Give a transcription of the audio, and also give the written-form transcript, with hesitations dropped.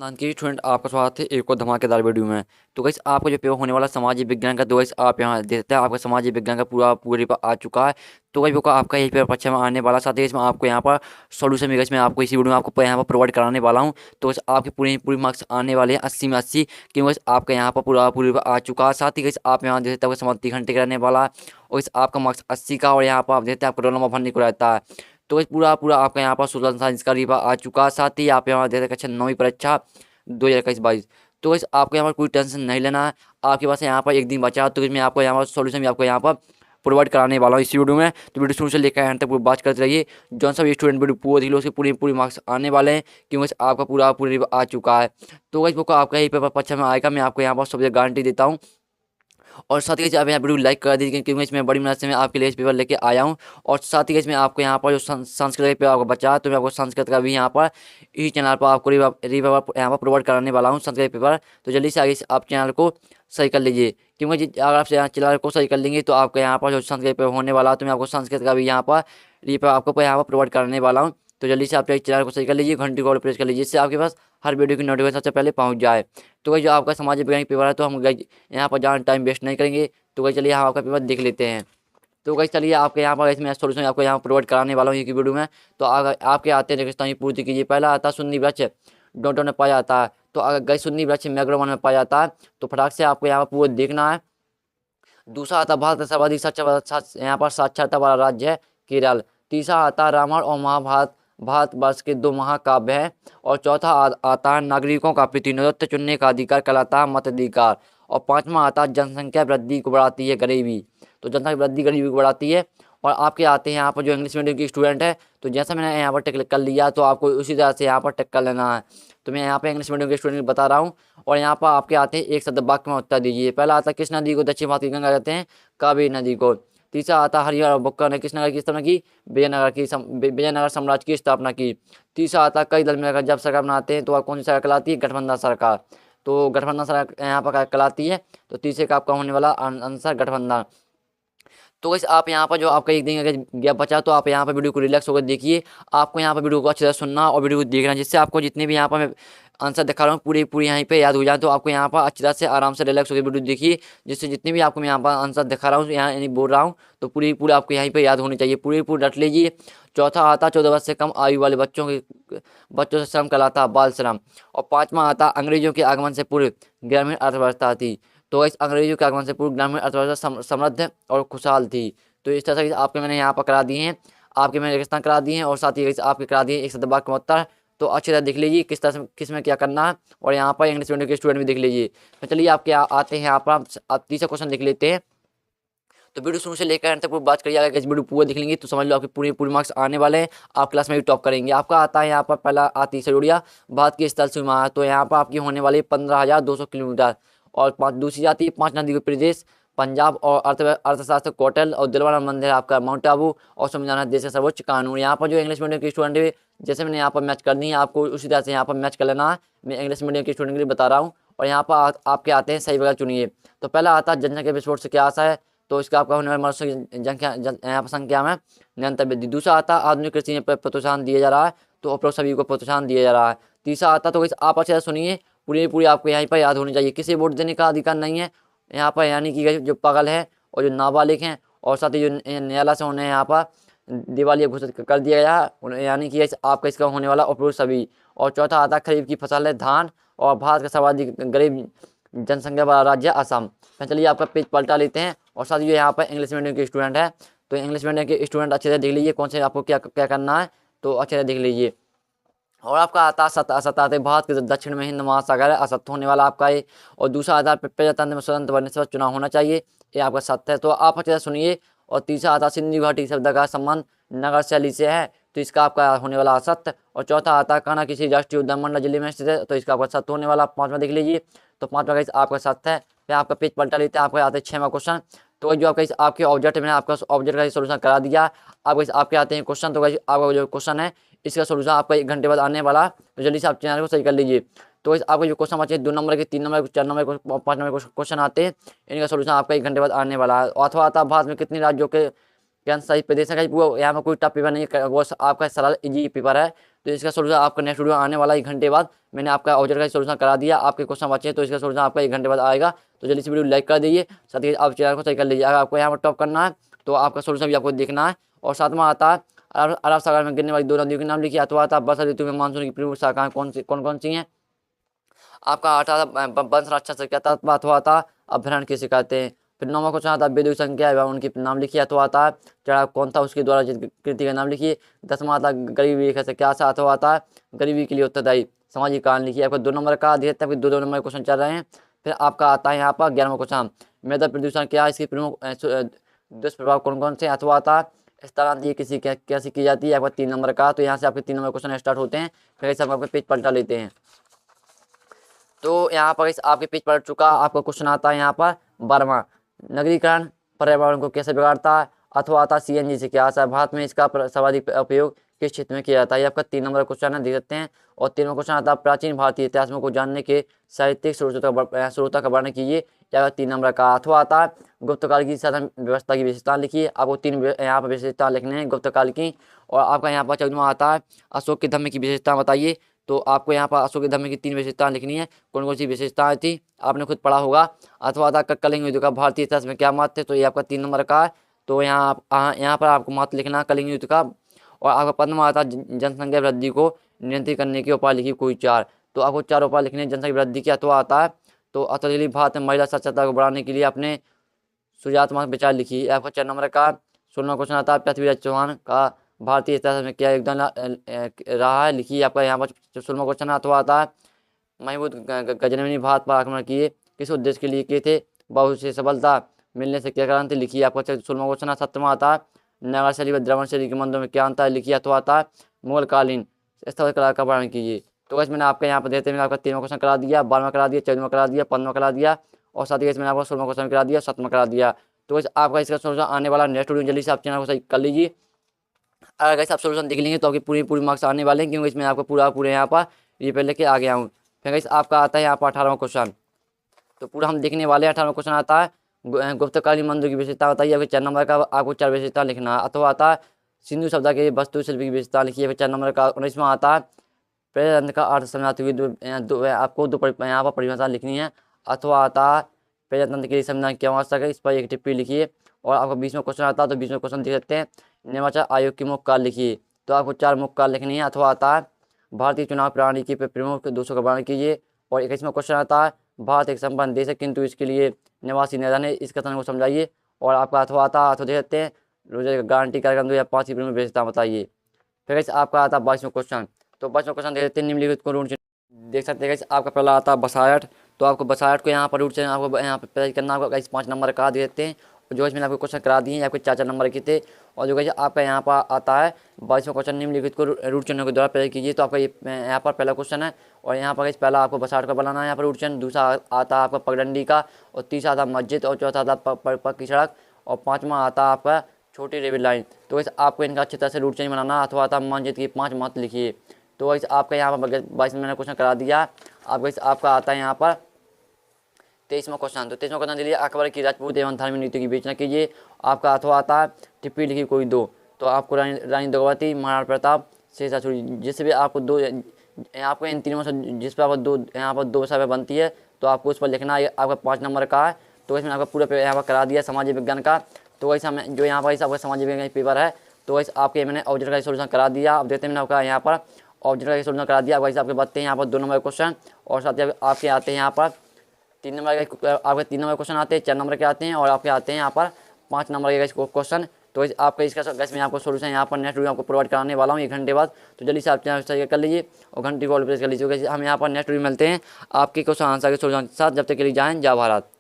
नान की स्टूडेंट आपका स्वागत है एक और धमाकेदार वीडियो में। तो गाइस आपका जो पेपर होने वाला सामाजिक विज्ञान का, तो गाइस आप यहाँ देखते हैं आपका सामाजिक विज्ञान का पूरे पर आ चुका है। तो गाइस वो आपका यही पेपर परीक्षा में आने वाला, साथ ही इसमें आपको यहाँ पर सॉल्यूशन भी गाइस मैं आपको इसी वीडियो में आपको यहाँ पर प्रोवाइड कराने वाला हूँ। तो गाइस आपके पूरी मार्क्स आने वाले हैं 80 में 80, क्योंकि गाइस आपका यहाँ पर पूरे पर आ चुका है। साथ ही गाइस आप यहाँ देखते हैं समाप्ति 3 घंटे का रहने वाला है और इस आपका मार्क्स 80 का, और यहाँ पर आप देखते हैं आपका रोल नंबर भरने को रहता है। तो गाइस पूरा आपका यहाँ पर सोशल साइंस का रिपा आ चुका है। साथ ही आप यहाँ देखते हैं कक्षा 9वीं परीक्षा 2021-22। तो इस आपको यहाँ पर कोई टेंशन नहीं लेना है, आपके पास यहाँ पर एक दिन बचा है। तो इसमें आपको यहाँ पर सॉल्यूशन भी आपको यहाँ पर प्रोवाइड कराने वाला हूँ इस वीडियो में। तो वीडियो शुरू से लेकर एंड तक पूरी बात करते रहिए। जौन सा भी स्टूडेंट वीडियो पूरा देख लो उसके पूरी मार्क्स आने वाले हैं, क्योंकि आपका पूरे आ चुका है। तो इस बुक आपका यही पेपर परीक्षा में आएगा, मैं आपको यहाँ पर सब गारंटी देता हूँ। और साथ ही आप यहाँ वीडियो लाइक कर दीजिए, क्योंकि इसमें बड़ी मेहनत से मैं आपके लिए इस पेपर लेके आया हूँ। और साथ ही इसमें आपको यहाँ पर जो संस्कृत का पेपर आपको बचा है, तो मैं आपको संस्कृत का भी यहाँ पर इसी चैनल पर आपको रिपेपर यहाँ पर प्रोवाइड कराने वाला हूँ संस्कृत पेपर। तो जल्दी से आगे आप चैनल को सही कर लीजिए, क्योंकि अगर आप चैनल को सही कर लेंगे तो आपका यहाँ पर जो संस्कृत पेपर होने वाला है, तो मैं आपको संस्कृत का भी यहाँ पर रिपेपर आपको यहाँ पर प्रोवाइड कराने वाला हूँ। तो जल्दी से आप चैनल को सही कर लीजिए, घंटी को प्रेस कर लीजिए, जिससे आपके पास हर वीडियो की नोटिफिकेशन सबसे पहले पहुंच जाए। तो भाई जो आपका सामाजिक विज्ञान पेपर है, तो हम यहाँ पर ज़्यादा टाइम वेस्ट नहीं करेंगे। तो भाई चलिए हम आपका पेपर देख लेते हैं। तो भाई चलिए आपके यहाँ पर इसमें सोल्यूशन आपको यहाँ प्रोवाइड कराने वाला हूँ एक वीडियो में। तो अगर आपके आते हैं रेगिस्तानी पूर्ति कीजिए। पहला आता है शून्य वृक्ष, डॉटों में पाया जाता है। तो अगर गई शून्य वृक्ष मैग्रोवन में पाया जाता है, तो फटाक से आपको यहाँ पर पूरा देखना है। दूसरा आता भारत का सर्वाधिक यहाँ पर साक्षरता वाला राज्य है केरल। तीसरा आता है रामायण और महाभारत भारतवर्ष के 2 महाकाव्य हैं। और चौथा आता है नागरिकों का प्रतिनिधित्व चुनने का अधिकार कहलाता है मताधिकार। और पांचवा आता है जनसंख्या वृद्धि को बढ़ाती है गरीबी, तो जनसंख्या वृद्धि गरीबी को बढ़ाती है। और आपके आते हैं यहाँ पर जो इंग्लिश मीडियम की स्टूडेंट है, तो जैसा मैंने यहाँ पर टिक कर लिया, तो आपको उसी तरह से यहाँ पर टिक कर लेना है। तो मैं यहाँ पर इंग्लिश मीडियम के स्टूडेंट बता रहा हूँ। और यहाँ पर आपके आते हैं एक शब्द वाक्य में उत्तर दीजिए। पहला आता है किस नदी को दक्षिण भारत की गंगा कहते हैं? कावेरी नदी को। तीसरा आता है हरिहर और बुक्कर ने किस नगर की स्थापना की? विजयनगर साम्राज्य की स्थापना की। तीसरा आता है कई दल मिलकर जब सरकार बनाते हैं तो वह कौन सी सरकार कहलाती है? गठबंधन सरकार। तो गठबंधन सरकार यहाँ पर कहलाती है। तो तीसरे का आपका होने वाला आंसर गठबंधन। तो इस आप यहाँ पर जो आपका एक दिन अगर गैप बचा, तो आप यहाँ पर वीडियो को रिलैक्स होकर देखिए। आपको यहाँ पर वीडियो को अच्छे से सुनना और वीडियो को देखना, जिससे आपको जितने भी यहाँ पर मैं आंसर दिखा रहा हूँ पूरी यहीं पे याद हो जाए। तो आपको यहाँ पर अच्छी तरह से आराम से रिलैक्स होकर वीडियो देखिए, जिससे जितने भी आपको मैं यहाँ पर आंसर दिखा रहा हूँ यहाँ यानी बोल रहा हूँ, तो पूरी आपको यहीं पे याद होनी चाहिए, पूरी रट लीजिए। चौथा आता 14 वर्ष से कम आयु वाले बच्चों से श्रम कहलाता बाल श्रम। और पाँचवा आता अंग्रेजों के आगमन से पूर्व ग्रामीण अर्थव्यवस्था थी। तो इस अंग्रेजों के आगमन से पूर्व ग्रामीण अर्थव्यवस्था समृद्ध और खुशहाल थी। तो इस तरह से आपके मैंने यहाँ पर करा दिए हैं, आपके मैंने रेगिस्तान करा दिए हैं, और साथ ही आपके करा दिए एक शतभाग का उत्तर। तो अच्छी तरह देख लीजिए किस तरह से किस में क्या करना है। और यहाँ पर इंग्लिश मीडियम के स्टूडेंट भी देख लीजिए। तो चलिए आपके आते हैं यहाँ पर आप तीसरा क्वेश्चन देख लेते हैं। तो वीडियो शुरू से लेकर अंत तक पूरी बात करिए। अगर इस वीडियो पूरा देख लेंगे तो समझ लो आपके पूरी मार्क्स आने वाले हैं, आप क्लास में भी टॉप करेंगे। आपका आता है यहाँ पर पहला आती है जोड़िया भारत की स्थल सीमा। तो यहाँ पर आपकी होने वाली 15,200 किलोमीटर। और दूसरी आती है 5 नदी के प्रदेश पंजाब। और अर्थशास्त्र कोटल। और दिलवाड़ा मंदिर आपका माउंट आबू। और संविधान देश का सर्वोच्च कानून। यहाँ पर जो इंग्लिश मीडियम के स्टूडेंट है, जैसे मैंने यहाँ पर मैच कर दी है, आपको उसी तरह से यहाँ पर मैच कर लेना है। मैं इंग्लिश मीडियम के स्टूडेंट के लिए बता रहा हूँ। और यहाँ पर आपके आते हैं सही वगैरह चुनिए। तो पहला आता है जनसंख्या विस्फोट से क्या आशा है? तो इसका आपका होने वाला मनुष्य यहाँ पर संख्या में निरंतर वृद्धि। दूसरा आता है आधुनिक कृषि में प्रोत्साहन दिया जा रहा है। तो उपरोक्त सभी को प्रोत्साहन दिया जा रहा है। तीसरा आता तो आप अच्छे से सुनिए, पूरी आपको यहीं पर याद होनी चाहिए। किसी वोट देने का अधिकार नहीं है यहाँ पर, यानी कि जो पागल है और जो नाबालिग हैं, और साथ ही जो न्यायालय से उन्हें यहाँ पर दिवालिया घोषित कर दिया गया है, यानी कि आपका इसका होने वाला उपरोक्त सभी। और चौथा आता खरीफ की फसल है धान। और भारत का सर्वाधिक गरीब जनसंख्या वाला राज्य असम। तो चलिए आपका पेज पलटा लेते हैं। और साथ ही यहाँ पर इंग्लिश मीडियम के स्टूडेंट है, तो इंग्लिश मीडियम के स्टूडेंट अच्छे से देख लीजिए कौन से आपको क्या क्या करना है, तो अच्छे से देख लीजिए। और आपका आता असत्य भारत के दक्षिण में हिंद महासागर है, असत्य होने वाला आपका ये। और दूसरा आधार प्रजातंत्र में स्वतंत्र व निष्पक्ष चुनाव होना चाहिए, ये आपका सत्य है, तो आप अच्छे से सुनिए। और तीसरा आता सिंधु घाटी शब्द का संबंध नगर शैली से है, तो इसका आपका होने वाला असत्य। और चौथा आता कान्हा किसी राष्ट्रीय उद्यान मंडल जिले में स्थित है, तो इसका आपका सत्य होने वाला। पांचवा देख लीजिए, तो पांचवा का आपका सत्य है। फिर आपका पेज पलटा लेते हैं, आपका आते हैं 6वां क्वेश्चन। तो जो आपके ऑब्जेक्ट मैंने आपका ऑब्जेक्ट का सोल्यूशन करा दिया। आपके आते हैं क्वेश्चन। तो आपका जो क्वेश्चन है इसका सोल्यूशन आपका 1 घंटे बाद आने वाला, तो जल्दी से आप चैनल को सही कर लीजिए। तो आपके जो क्वेश्चन बचे 2 नंबर के, 3 नंबर के, 4 नंबर के, 5 नंबर के क्वेश्चन आते हैं, इनका सोल्यूशन आपका 1 घंटे बाद आने वाला है। अथवा आता भारत में कितने राज्यों के के आंसर सही प्रदेश है। वो यहाँ पर कोई टफ पेपर नहीं है, वो आपका सरल इजी पेपर है। तो इसका सोल्यूशन आपका नेक्स्ट वीडियो आने वाला 1 घंटे बाद। मैंने आपका ऑब्जेक्ट का सोल्यूशन करा दिया, आपके क्वेश्चन बचे हैं तो इसका सोल्यूशन आपका 1 घंटे बाद आएगा। तो जल्दी से वीडियो लाइक कर दीजिए, साथ ही आप चैनल को सही कर लीजिए। अगर आपको यहाँ पर टॉप करना है तो आपका सोल्यूशन भी आपको देखना है। और साथ में आता है अरब सागर में गिरने वाली 2 नदियों के नाम लिखिए। अथवा आता बरसात ऋतु में मानसून की प्रमुख शाखाएं कौन सी हैं। आपका 8 वंश रक्षा से क्या तात्पर्य, अथवा आता अभ्यारण किसे कहते हैं। फिर 9वां क्वेश्चन आता है वेदिक संख्या एवं उनके नाम लिखिए। अथवा आता चढ़ाव कौन था उसके द्वारा जिस कृति का नाम लिखिए। 10वां आता गरीबी रेखा से क्या सा। अथवा आता गरीबी के लिए उत्तरदायी सामाजिक कारण लिखिए। आपको 2 नंबर का दिए थे, 2 नंबर क्वेश्चन चल रहे हैं। फिर आपका आता है यहाँ पर 11वां क्वेश्चन, मृदा प्रदूषण क्या है, इसके प्रमुख दुष्प्रभाव कौन से। अथवा आता स्थलांतरित किसी कैसी की जाती है। आपका 3 नंबर का। तो यहाँ से आपके 3 नंबर क्वेश्चन स्टार्ट होते हैं। फिर ऐसे हम आपके पेज पलटा लेते हैं। तो यहाँ पर इस आपके पेज पलट चुका। आपका क्वेश्चन आता है यहाँ पर 12वां, नगरीकरण पर्यावरण को कैसे बिगाड़ता है। अथवा आता सीएनजी से क्या आता है, भारत में इसका सर्वाधिक उपयोग किस क्षेत्र में किया जाता है। ये आपका 3 नंबर क्वेश्चन है, देख सकते हैं। और 3वां क्वेश्चन आता है प्राचीन भारतीय इतिहास को जानने के साहित्यिक स्रोतों का वर्णन कीजिए। या 3 नंबर का। अथवा आता गुप्त काल की शासन व्यवस्था की विशेषता लिखिए। आपको 3 यहाँ पर विशेषता लिखने हैं गुप्त काल की। और आपका यहाँ पर 14वां आता है अशोक के धम्म की विशेषता बताइए। तो आपको यहाँ पर अशोक के धम्म की 3 विशेषताएं लिखनी है। कौन सी विशेषताएं थी आपने खुद पढ़ा होगा। अथवा था कलिंग युद्ध का भारतीय इतिहास में क्या महत्व है। तो ये आपका 3 नंबर का है। तो यहाँ पर आपको महत्व लिखना है कलिंग युद्ध का। और आपका 15वां आता जनसंख्या वृद्धि को नियंत्रित करने के उपाय लिखिए कोई 4। तो आपको 4 उपाय लिखने हैं जनसंख्या वृद्धि के। अथवा आता है तो अतुल्य भारत में महिला साक्षरता को बढ़ाने के लिए अपने सृजनात्मक विचार लिखिए। आपका 4 नंबर का। 16वां क्वेश्चन आता है पृथ्वीराज चौहान का भारतीय इतिहास में क्या योगदान रहा है लिखिए। आपका यहाँ पर 16वां क्वेश्चन अथवा आता है महमूद गजनवी ने भारत पर आक्रमण किए किस उद्देश्य के लिए किए थे, बहुत से सफलता मिलने से क्या कारण थे लिखिए। आपका 16वां क्वेश्चन। 17वां आता है नगर शैली व द्रवण शैली के मंदिरों में क्या अंतर है लिखिए। अथवा आता है मुगल कालीन स्थल कला का वर्णन कीजिए। तो वैसे मैंने आपके यहाँ पर देते मैंने आपका 3वां क्वेश्चन करा दिया, 12वां करा दिया, 14वां करा दिया, 15वां करा दिया। और साथ ही मैंने आपको 16वां क्वेश्चन करा दिया, 7वां करा दिया। तो वैसे आपका इसका सोल्यूशन आने वाला नेक्स्ट वीडियो जल्दी से आप चैनल को सही कर लीजिए। अगर वैसे आप सोल्यूशन देख लेंगे तो आपके पूरी मार्क्स आने वाले हैं, क्योंकि इसमें आपको पूरे यहाँ पर रिपेयर लेके आ गया हूँ। फिर वैसे आपका आता है यहाँ पर 18वां क्वेश्चन। तो पूरा हम देखने वाले हैं। 18वां क्वेश्चन आता है गुप्तकालीन मंदिर की विशेषता बताइए। आपके 4 नंबर का। आपको 4 विशेषता लिखना है। अथवा आता है सिंधु सभ्यता के वस्तुशिल्प की विशेषता लिखिए। फिर 4 नंबर का। 19वां आता है प्रजातंत्र का अर्थ समझाते हुए आपको यहाँ पर परिभाषा लिखनी है। अथवा आता है प्रजातंत्र के लिए संविधान क्यों आवश्यक है, इस पर एक टिप्पणी लिखिए। और आपका 20वां क्वेश्चन आता है। तो 20वां क्वेश्चन देख सकते हैं निर्वाचन आयोग की मुख्य काल लिखिए। तो आपको 4 मुख्य काल लिखनी है। अथवा आता है भारतीय चुनाव प्रणाली के प्रमुख दोषों का वर्णन कीजिए। और 21वां क्वेश्चन आता है भारत एक संपन्न देश है किंतु इसके लिए निवासी निर्धन है, इस कथन को समझाइए। और आपका अथवा आता है देख सकते हैं रोजगार गारंटी कार्यक्रम 2005 की प्रमुख विशेषता बताइए। फिर आपका आता है 22वां क्वेश्चन। तो 22वां क्वेश्चन देख सकते हैं निम्नलिखित को रूट देख सकते हैं। आपका पहला आता है बसायट। तो आपको बसायट को यहाँ पर रूट से आपको यहाँ पर प्रयास करना होगा। 5 नंबर का दे देते हैं। जो इसमें आपको क्वेश्चन करा दिए हैं आपके 4 नंबर के थे। और जो कैसे आपका यहाँ पर आता है 22वां क्वेश्चन निम्नलिखित को रूट चिन्हों के द्वारा प्रयोग कीजिए। तो आपका ये यहाँ पर पहला क्वेश्चन है। और यहाँ पर पहला आपको बसायट का बनाना है यहाँ पर रूट चिन्ह। दूसरा आता है आपका पगडंडी का। और तीसरा आता मस्जिद। और चौथा आता पक्की सड़क। और 5वां आता है आपका छोटी रेलवे लाइन। तो वैसे आपको इनका अच्छी तरह से रूट चेंज बनाना। अथवा आता मस्जिद की 5 मत लिखिए। तो वैसे आपका यहाँ पर 22 में मैंने क्वेश्चन करा दिया। आपका आता है यहाँ पर 23वां क्वेश्चन। तो 23वां क्वेश्चन दिलिए अकबर की राजपूत एवं धार्मिक नीति की विवेचना कीजिए। आपका अथवा आता है टिप्पणी लिखी कोई 2। तो आपको रानी दुर्गावती, महाराणा प्रताप, शेषाचूरी, जिससे भी आपको 2 आपको इन तीनों से जिस पर आपको 2 यहाँ पर 2 समय बनती है तो आपको उस पर लिखना है। आपका 5 नंबर का है। तो इसमें आपका पूरा यहाँ पर करा दिया सामाजिक विज्ञान का। तो वैसे हमें जो यहाँ पर आपका सामाजिक विज्ञान पेपर है तो वैसे आपके मैंने ऑब्जेक्ट का सोल्यूशन करा दिया। आप देखते हैं मैंने आपका यहाँ पर ऑब्जेक्ट का सोल्यूशन करा दिया। वैसे आपके बचते हैं यहाँ पर 2 नंबर क्वेश्चन। और साथ ही आपके आते हैं यहाँ पर 3 नंबर के आपके 3 नंबर क्वेश्चन आते हैं, 4 नंबर के आते हैं। और आपके आते हैं यहाँ पर 5 नंबर के क्वेश्चन। तो आपका इसका गैस में आपको सोल्यूशन यहाँ पर नेक्स्ट वीडियो आपको प्रोवाइड कराने वाला हूँ 1 घंटे बाद। तो जल्दी से आप चैनल कर लीजिए और घंटी को ऑल प्रेस कर लीजिए। हम यहाँ पर नेक्स्ट वीडियो मिलते हैं आपके क्वेश्चन आंसर के सोल्यूशन के साथ। जब तक के लिए जय हिंद, जय भारत।